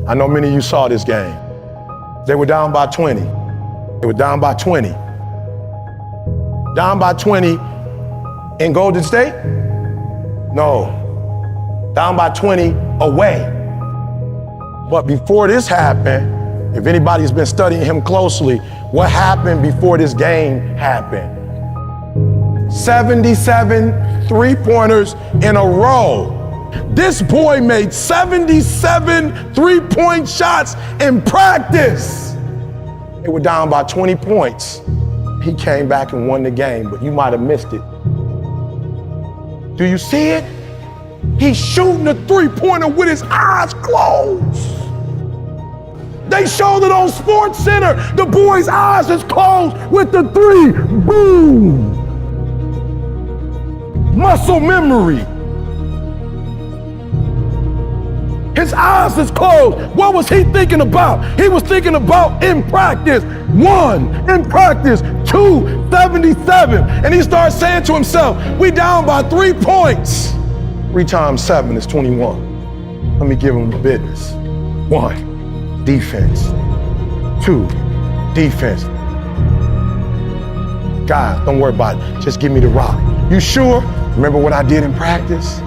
I know many of you saw this game. They were down by 20. They were down by 20. Down by 20 in Golden State? No. Down by 20 away. But before this happened, if anybody's been studying him closely, what happened before this game happened? 77 three-pointers in a row. This boy made 77 three-point shots in practice. They were down by 20 points. He came back and won the game, but you might have missed it. Do you see it? He's shooting a three-pointer with his eyes closed. They showed it on Sports Center. The boy's eyes is closed with the three. Boom. Muscle memory. His eyes is closed. What was he thinking about? He was thinking about in practice, 1, in practice, 2, 77. And he starts saying to himself, we down by 3 points. 3 times 7 is 21. Let me give him the business. 1, defense. 2, defense. Guys, don't worry about it. Just give me the rock. You sure? Remember what I did in practice?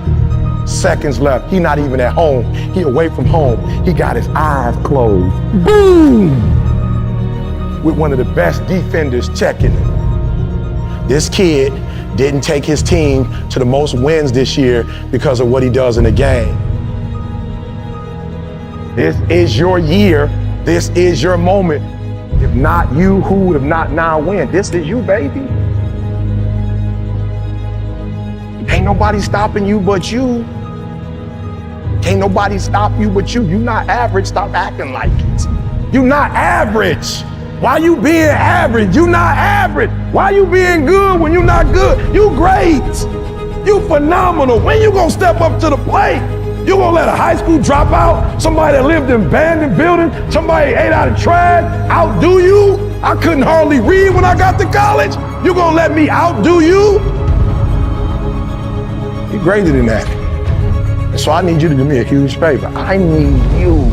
Seconds left. He not even at home. He away from home. He got his eyes closed. Boom! With one of the best defenders checking him. This kid didn't take his team to the most wins this year because of what he does in the game. This is your year. This is your moment. If not you, who would have not now win? This is you, baby. Ain't nobody stopping you but you. Can't nobody stop you but you. You not average, stop acting like it. You not average. Why you being average? You not average. Why you being good when you not good? You great. You phenomenal. When you gonna step up to the plate? You gonna let a high school dropout, somebody that lived in abandoned buildings, somebody ate out of trash, outdo you? I couldn't hardly read when I got to college. You gonna let me outdo you? You're greater than that. And so I need you to do me a huge favor. I need you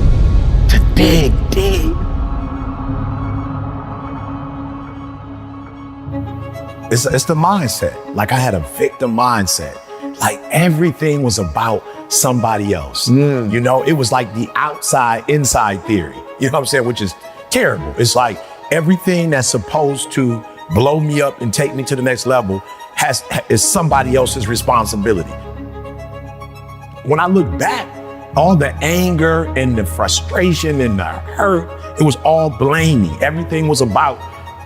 to dig deep. It's the mindset. Like I had a victim mindset. Like everything was about somebody else. You know, it was like the outside, inside theory. You know what I'm saying? Which is terrible. It's like everything that's supposed to blow me up and take me to the next level is somebody else's responsibility. When I look back, all the anger and the frustration and the hurt, it was all blaming. Everything was about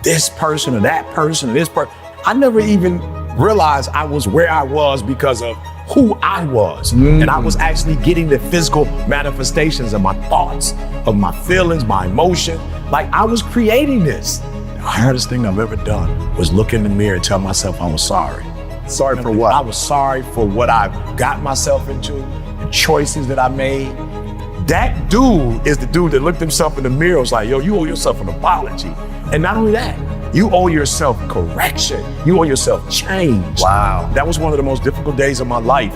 this person or that person or this person. I never even realized I was where I was because of who I was. And I was actually getting the physical manifestations of my thoughts, of my feelings, my emotion. Like I was creating this. The hardest thing I've ever done was look in the mirror and tell myself I was sorry. Sorry for what? I was sorry for what I got myself into, the choices that I made. That dude is the dude that looked himself in the mirror and was like, yo, you owe yourself an apology. And not only that, you owe yourself correction. You owe yourself change. Wow. That was one of the most difficult days of my life,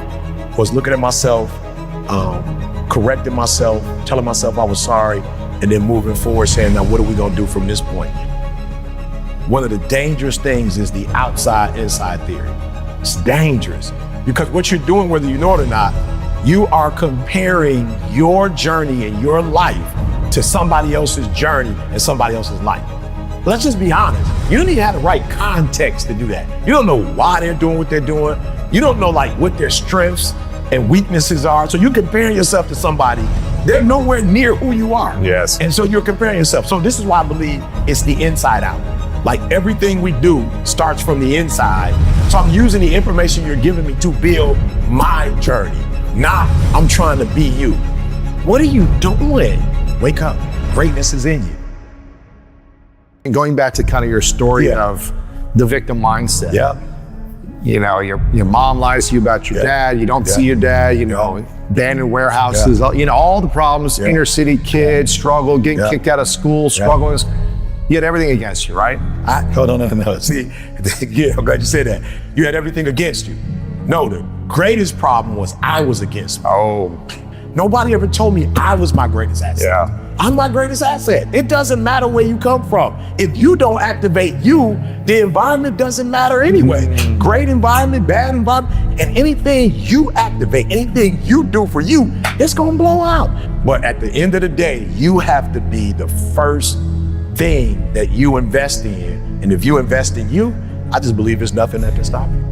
was looking at myself, correcting myself, telling myself I was sorry, and then moving forward saying, now what are we gonna do from this point? One of the dangerous things is the outside-inside theory. It's dangerous because what you're doing, whether you know it or not, you are comparing your journey and your life to somebody else's journey and somebody else's life. Let's just be honest. You don't even have the right context to do that. You don't know why they're doing what they're doing. You don't know like what their strengths and weaknesses are. So you're comparing yourself to somebody. They're nowhere near who you are. Yes. And so you're comparing yourself. So this is why I believe it's the inside out. Like everything we do starts from the inside. So I'm using the information you're giving me to build my journey. Not I'm trying to be you. What are you doing? Wake up. Greatness is in you. And going back to kind of your story of the victim mindset. Yeah. You know, your mom lies to you about your dad. You don't see your dad, you know, abandoned warehouses, you know, all the problems, inner city kids, struggle, getting kicked out of school, struggling. You had everything against you, right? Hold on. See, yeah, I'm glad you said that. You had everything against you. No, the greatest problem was I was against me. Oh. Nobody ever told me I was my greatest asset. Yeah. I'm my greatest asset. It doesn't matter where you come from. If you don't activate you, the environment doesn't matter anyway. Great environment, bad environment, and anything you activate, anything you do for you, it's gonna blow out. But at the end of the day, you have to be the first thing that you invest in. And if you invest in you, I just believe there's nothing that can stop you.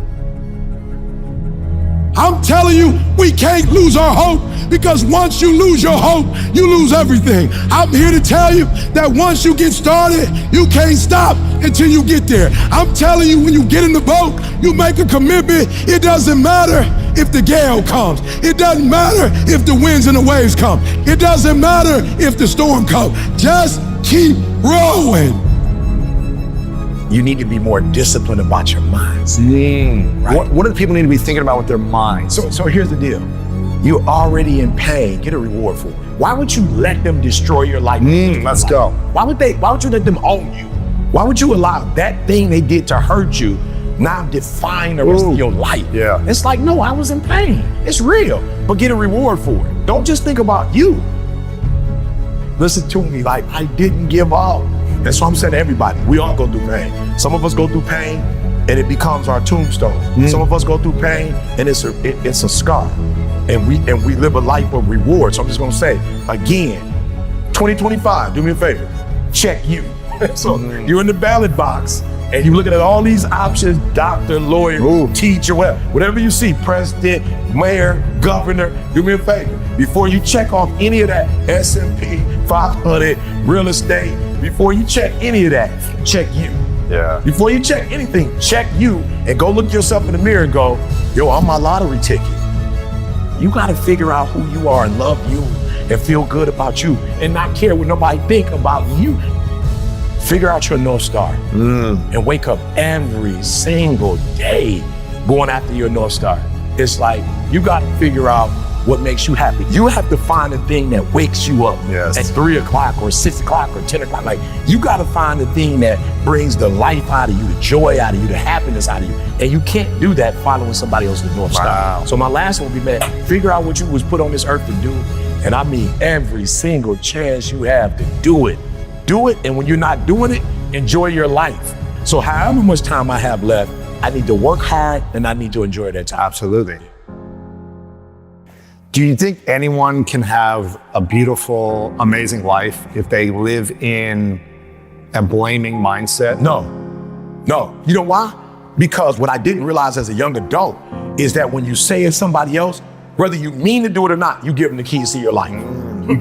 I'm telling you, we can't lose our hope, because once you lose your hope, you lose everything. I'm here to tell you that once you get started, you can't stop until you get there. I'm telling you, when you get in the boat, you make a commitment. It doesn't matter if the gale comes. It doesn't matter if the winds and the waves come. It doesn't matter if the storm comes. Just keep rowing. You need to be more disciplined about your minds. Right. What do the people need to be thinking about with their minds? So here's the deal. You're already in pain. Get a reward for it. Why would you let them destroy your life? Let's go. Why would you let them own you? Why would you allow that thing they did to hurt you now define the rest of your life? Yeah. It's like, no, I was in pain. It's real, but get a reward for it. Don't just think about you. Listen to me, like, I didn't give up. That's what I'm saying to everybody. We all go through pain. Some of us go through pain and it becomes our tombstone. Some of us go through pain and it's a scar. And we live a life of reward. So I'm just gonna say, again, 2025, do me a favor, check you. So you're in the ballot box and you're looking at all these options, doctor, lawyer, teacher, whatever you see, president, mayor, governor, do me a favor. Before you check off any of that, S&P 500, real estate, before you check any of that, check you. Yeah. Before you check anything, check you and go look yourself in the mirror and go, yo, I'm my lottery ticket. You gotta figure out who you are and love you and feel good about you and not care what nobody think about you. Figure out your North Star and wake up every single day going after your North Star. It's like, you gotta figure out what makes you happy. You have to find the thing that wakes you up at 3 o'clock or 6 o'clock or 10 o'clock. Like, you gotta find the thing that brings the life out of you, the joy out of you, the happiness out of you. And you can't do that following somebody else's North Star. So my last one would be, man, figure out what you was put on this earth to do. And I mean, every single chance you have to do it. Do it, and when you're not doing it, enjoy your life. So however much time I have left, I need to work hard and I need to enjoy that time. Absolutely. Do you think anyone can have a beautiful, amazing life if they live in a blaming mindset? No. You know why? Because what I didn't realize as a young adult is that when you say it's somebody else, whether you mean to do it or not, you give them the keys to your life.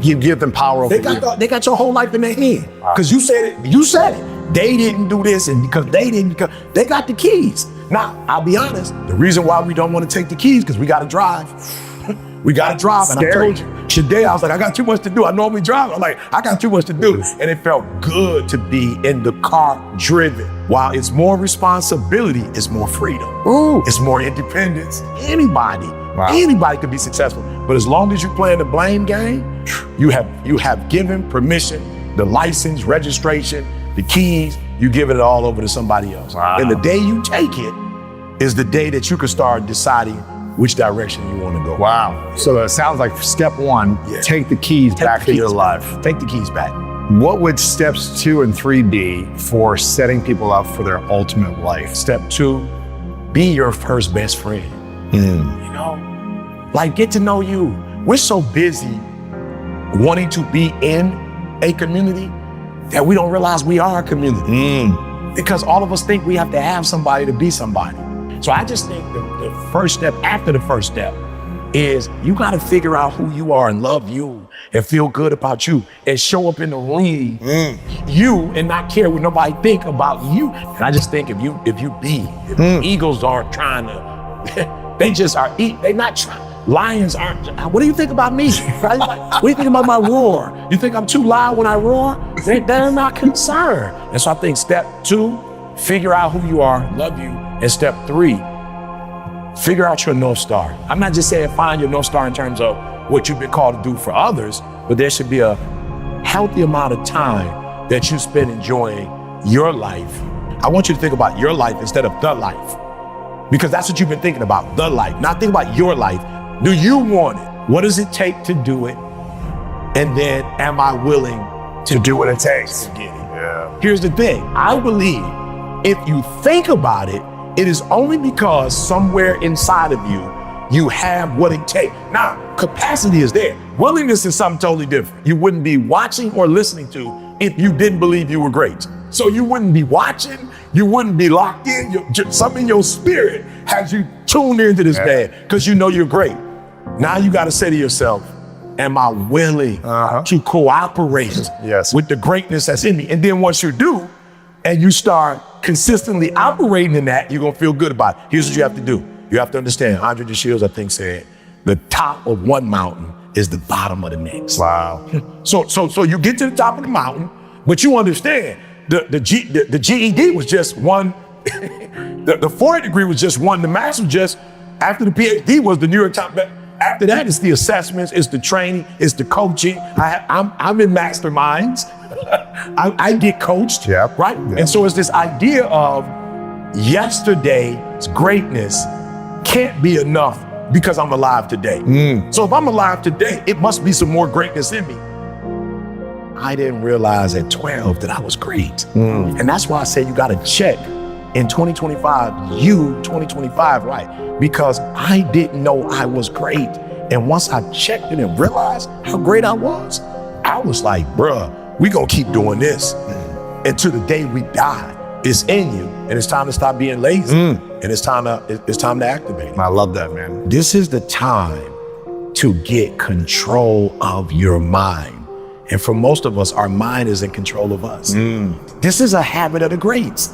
You give them power over you. They got your whole life in their hand. Because you said it. They didn't do this, and because they got the keys. Now, I'll be honest, the reason why we don't want to take the keys, because we got to drive. We got to drive. And I told you, today I was like, I got too much to do. I normally drive. I'm like, I got too much to do. And it felt good to be in the car driven. While it's more responsibility, it's more freedom. It's more independence. Anybody could be successful. But as long as you play in the blame game, you have given permission, the license, registration, the keys, you give it all over to somebody else. And the day you take it is the day that you can start deciding which direction you want to go. Wow. So it sounds like step one, take the keys back to your life. Take the keys back. What would steps 2 and 3 be for setting people up for their ultimate life? Step 2, be your first best friend. You know, like, get to know you. We're so busy wanting to be in a community that we don't realize we are a community. Because all of us think we have to have somebody to be somebody. So I just think the first step after the first step is you got to figure out who you are and love you and feel good about you and show up in the room you and not care what nobody think about you. And I just think if the eagles aren't trying to, they just are, they not trying. Lions aren't, what do you think about me? Right? Like, what do you think about my roar? You think I'm too loud when I roar? They're not concerned. And so I think step 2, figure out who you are, love you. And step 3, figure out your North Star. I'm not just saying find your North Star in terms of what you've been called to do for others, but there should be a healthy amount of time that you spend enjoying your life. I want you to think about your life instead of the life, because that's what you've been thinking about, the life. Now think about your life. Do you want it? What does it take to do it? And then am I willing to do what it takes to get it? Yeah. Here's the thing. I believe if you think about it, it is only because somewhere inside of you have what it takes. Now, capacity is there. Willingness is something totally different. You wouldn't be watching or listening to if you didn't believe you were great. So you wouldn't be watching, you wouldn't be locked in. Something in your spirit has you tuned into this band because you know you're great. Now you got to say to yourself, am I willing to cooperate with the greatness that's in me? And then once you do, and you start consistently operating in that, you're gonna feel good about it. Here's what you have to do. You have to understand, Andre de Shields, I think, said, the top of one mountain is the bottom of the next. Wow. So you get to the top of the mountain, but you understand, the GED was just one, the 4th degree was just one, the master was just, after the PhD was the New York Times. After that, it's the assessments, it's the training, it's the coaching. I'm in masterminds. I get coached, right? Yep. And so it's this idea of yesterday's greatness can't be enough because I'm alive today. So if I'm alive today, it must be some more greatness in me. I didn't realize at 12 that I was great. And that's why I say you gotta check in 2025, right? Because I didn't know I was great. And once I checked it and realized how great I was like, bruh, we gonna keep doing this until the day we die. It's in you, and it's time to stop being lazy. And it's time to activate it. I love that, man. This is the time to get control of your mind. And for most of us, our mind is in control of us. This is a habit of the greats.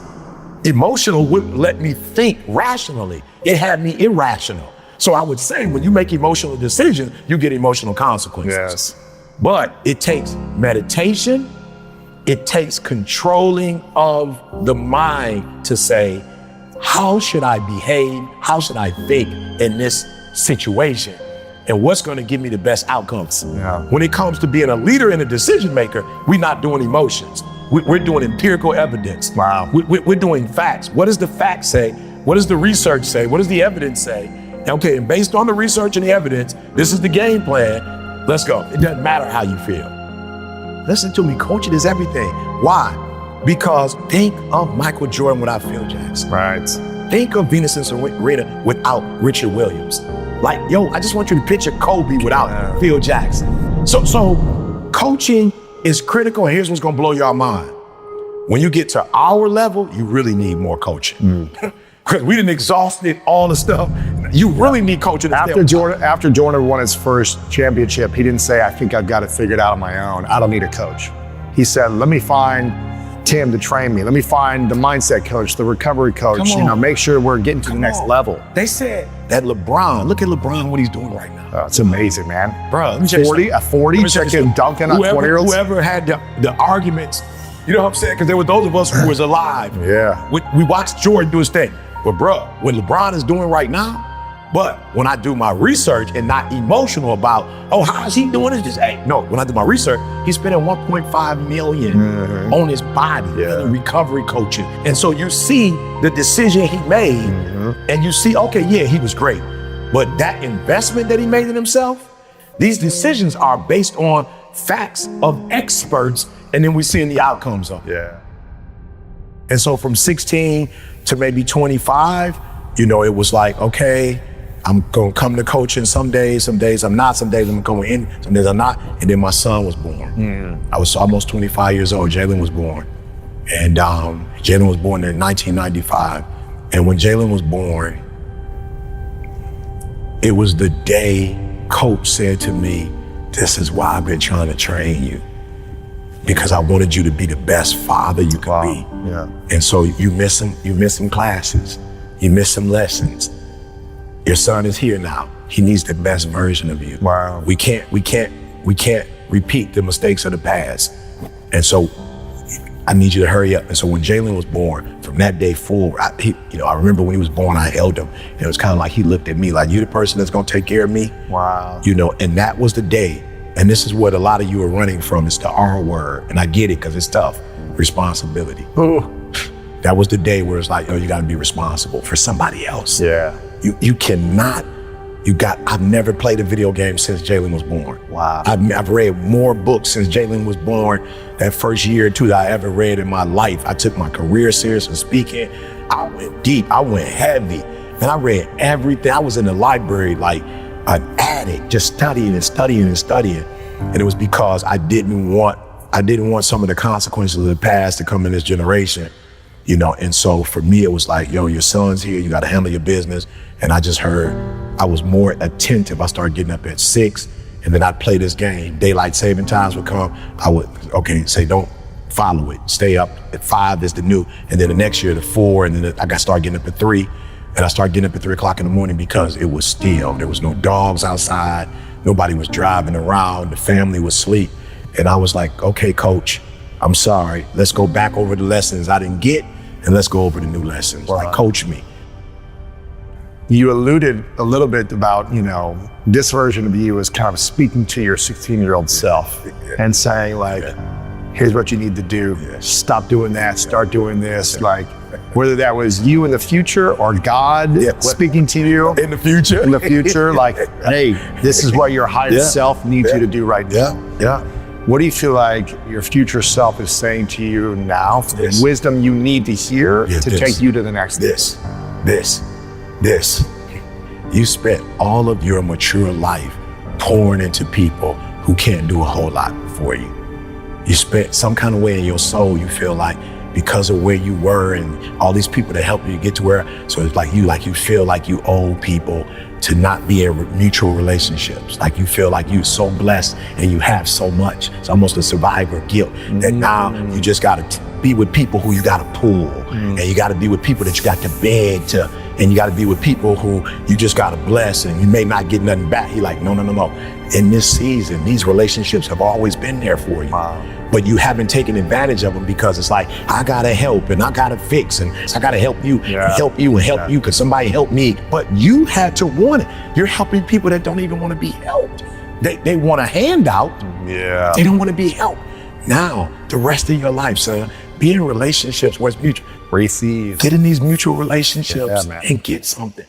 Emotional wouldn't let me think rationally. It had me irrational. So I would say when you make emotional decisions, you get emotional consequences. Yes. But it takes meditation, it takes controlling of the mind to say, how should I behave? How should I think in this situation? And what's gonna give me the best outcomes? When it comes to being a leader and a decision maker, we're not doing emotions. We're doing empirical evidence. Wow. We're doing facts. What does the facts say? What does the research say? What does the evidence say? Okay, and based on the research and the evidence, this is the game plan. Let's go. It doesn't matter how you feel. Listen to me, coaching is everything. Why? Because think of Michael Jordan without Phil Jackson. Right. Think of Venus and Serena without Richard Williams. Like, yo, I just want you to picture Kobe without Phil Jackson. So coaching is critical, and here's what's gonna blow your mind. When you get to our level, you really need more coaching. Because we done exhausted all the stuff. You really need coaching. After Jordan won his first championship, he didn't say, I think I've got it figured out on my own. I don't need a coach. He said, let me find Tim to train me. Let me find the mindset coach, the recovery coach, make sure we're getting to the next level. They said that LeBron, look at LeBron, what he's doing right now. Oh, it's amazing, man. Bro, 40 checking dunking on 20-year-olds. Whoever had the arguments, you know what I'm saying? Because there were those of us who was alive. We watched Jordan do his thing. But bro, what LeBron is doing right now, but when I do my research and not emotional about, oh, how is he doing it? Just, hey, no, when I do my research, he's spending 1.5 million on his body and recovery coaching. And so you see the decision he made and you see, okay, yeah, he was great. But that investment that he made in himself, these decisions are based on facts of experts, and then we're seeing the outcomes of it. And so from 16 to maybe 25, it was like, okay, I'm gonna come to coaching some days I'm not, some days I'm going in, some days I'm not. And then my son was born. I was almost 25 years old, Jalen was born. And Jalen was born in 1995. And when Jalen was born, it was the day coach said to me, this is why I've been trying to train you. Because I wanted you to be the best father you could be. And so you miss some classes, you miss some lessons. Your son is here now. He needs the best version of you. Wow. We can't repeat the mistakes of the past. And so I need you to hurry up. And so when Jalen was born, from that day forward, I remember when he was born, I held him. And it was kind of like he looked at me like, you the person that's gonna take care of me? Wow. And that was the day. And this is what a lot of you are running from. It's the R word. And I get it because it's tough. Responsibility. That was the day where it's like, you got to be responsible for somebody else. You cannot I've never played a video game since Jalen was born. Wow. I've read more books since Jalen was born. That first year or two that I ever read in my life. I took my career serious in speaking. I went deep, I went heavy. And I read everything. I was in the library like an addict, just studying and studying and studying. And it was because I didn't want some of the consequences of the past to come in this generation, you know? And so for me, it was like, yo, your son's here, you gotta handle your business. And I just heard, I was more attentive. I started getting up at 6, and then I'd play this game. Daylight saving times would come. I would, say, don't follow it. Stay up at 5 is the new, and then the next year to 4, and then I got started getting up at 3. And I started getting up at 3 o'clock in the morning because it was still. There was no dogs outside. Nobody was driving around. The family was asleep. And I was like, okay, coach, I'm sorry. Let's go back over the lessons I didn't get, and let's go over the new lessons. Like, coach me. You alluded a little bit about, you know, this version of you is kind of speaking to your 16-year-old self and saying like, here's what you need to do. Stop doing that, start doing this. Like, whether that was you in the future or God speaking to you in the future, like, hey, this is what your higher self needs you to do right now. What do you feel like your future self is saying to you now for the wisdom you need to hear to take you to the next This. You spent all of your mature life pouring into people who can't do a whole lot for you. You spent some kind of way in your soul, you feel like, because of where you were and all these people that helped you get to where, so it's like you feel like you owe people to not be in mutual relationships. Like you feel like you're so blessed and you have so much. It's almost a survivor guilt that now you just gotta be with people who you gotta pull, and you gotta be with people that you got to beg to, and you gotta be with people who you just gotta bless, and you may not get nothing back. He like, no. In this season, these relationships have always been there for you. But you haven't taken advantage of them because it's like, I gotta help and I gotta fix and I gotta help you, help you because somebody helped me. But you had to want it. You're helping people that don't even want to be helped. They want a handout. They don't want to be helped. Now, the rest of your life, son, be in relationships where it's mutual. Receive. Get in these mutual relationships and get something.